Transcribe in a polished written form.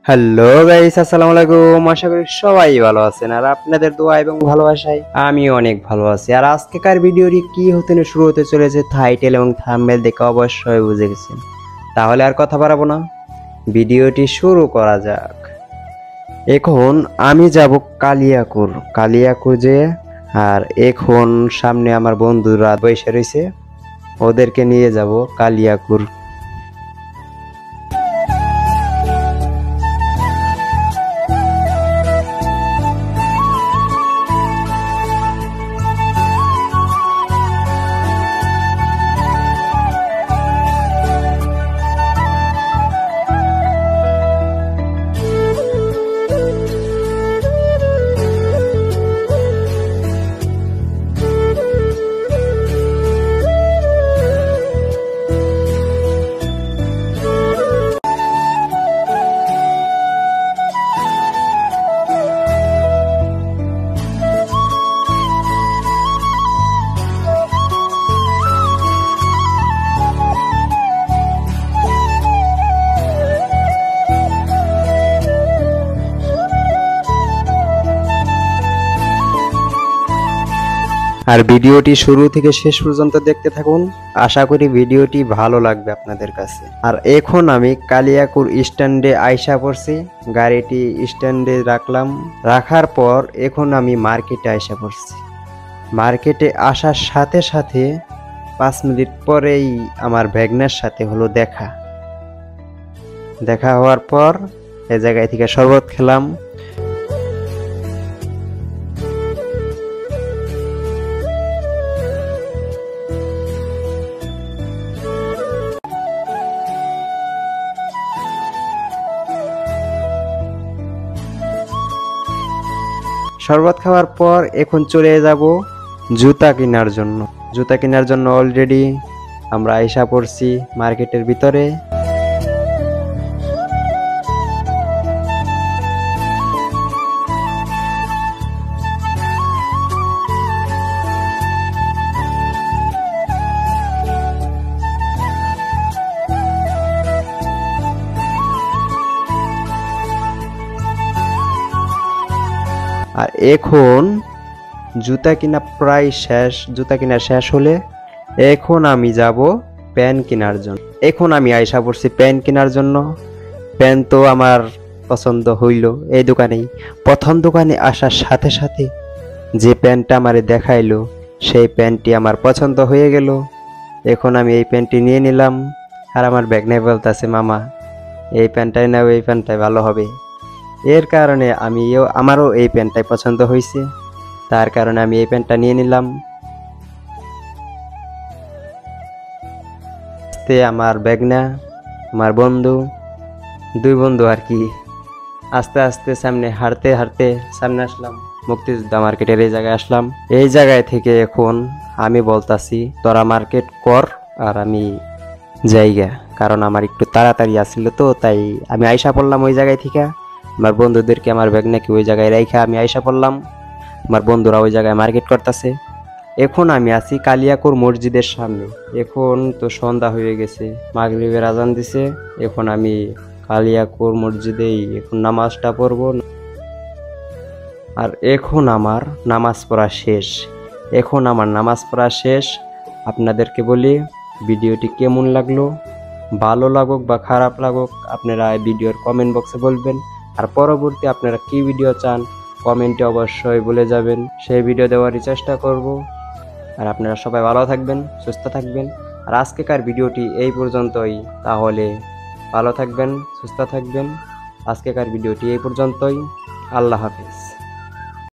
Hello guys, আসসালামু আলাইকুম। আশা করি সবাই ভালো আছেন আর আপনাদের দোয়া এবং ভালোবাসায় আমি অনেক ভালো আছি। আর আজকেকার ভিডিওটি কি হতে শুরু হতে চলেছে টাইটেল এবং থাম্বনেল দেখে অবশ্যই বুঝে গেছেন। তাহলে আর কথা বাড়াবো না, ভিডিওটি শুরু করা যাক। এখন আমি যাব কালিয়াকুর যে, আর এখন সামনে আমার বন্ধুরা বসে রয়েছে, ওদেরকে নিয়ে যাব কালিয়াকুর। আর ভিডিওটি শুরু থেকে শেষ পর্যন্ত দেখতে থাকুন, আশা করি ভিডিওটি ভালো লাগবে আপনাদের কাছে। আর এখন আমি কালিয়াকুর স্ট্যান্ডে আইসা পড়ছি, গাড়িটি স্ট্যান্ডে রাখার পর এখন আমি মার্কেটে আইসা পড়ছি। মার্কেটে আসার সাথে সাথে 5 মিনিট পরেই আমার ভ্যাগনার সাথে হলো দেখা হওয়ার পর এ জায়গায় থেকে শরবত খেলাম। শরবত খাওয়ার পর এখন চলে যাব জুতা কেনার জন্য অলরেডি আমরা আইসা পড়ছি মার্কেটের ভিতরে। আর এখন জুতা কিনা শেষ হলে এখন আমি যাব প্যান্ট কেনার জন্য। এখন আমি আইসা পড়ছি প্যান্ট কেনার জন্য। প্যান্ট তো আমার পছন্দ হইল এই দোকানেই। প্রথম দোকানে আসার সাথে সাথে যে প্যান্টটা আমারে দেখাইলো সেই প্যান্টটি আমার পছন্দ হয়ে গেল। এখন আমি এই প্যান্টটি নিয়ে নিলাম। আর আমার ব্যাগনাই বলতেছে, মামা এই প্যান্টটাই নাও, এই প্যান্টটাই ভালো হবে। এর কারণে আমারও এই প্যান্টটাই পছন্দ হয়েছে, তার কারণে আমি এই প্যান্টটা নিয়ে নিলাম। আমার ব্যাগনা, আমার দুই বন্ধু আর কি, আস্তে আস্তে সামনে হাঁটতে সামনে আসলাম, মুক্তিযোদ্ধা মার্কেটের এই জায়গায় আসলাম। এই জায়গায় থেকে এখন আমি বলতাছি তোরা মার্কেট কর আর আমি জায়গা, কারণ আমার একটু তাড়াতাড়ি আসছিল তো, তাই আমি আইসা পড়লাম ওই জায়গায় থেকে। আমার বন্ধুদেরকে আমার ব্যাগ নাকি ওই জায়গায় রেখে আমি আইসা পড়লাম। আমার বন্ধুরা ওই জায়গায় মার্কেট করতেছে। এখন আমি আছি কালিয়াকুর মসজিদের সামনে। এখন তো সন্ধ্যা হয়ে গেছে, মাগরিবের আজান দিছে। এখন আমি কালিয়াকুর মসজিদেই এখন নামাজটা পড়ব। আর এখন আমার নামাজ পড়া শেষ। আপনাদেরকে বলি ভিডিওটি কেমন লাগলো, ভালো লাগুক বা খারাপ লাগুক আপনারা ভিডিওর কমেন্ট বক্সে বলবেন। আর পরবর্তী আপনারা কি ভিডিও চান কমেন্টে অবশ্যই বলে যাবেন, সেই ভিডিও দেওয়ারই চেষ্টা করব। আর আপনারা সবাই ভালো থাকবেন, সুস্থ থাকবেন। আর আজকেকার ভিডিওটি এই পর্যন্তই, তাহলে ভালো থাকবেন, সুস্থ থাকবেন। আজকেকার ভিডিওটি এই পর্যন্তই। আল্লাহ হাফেজ।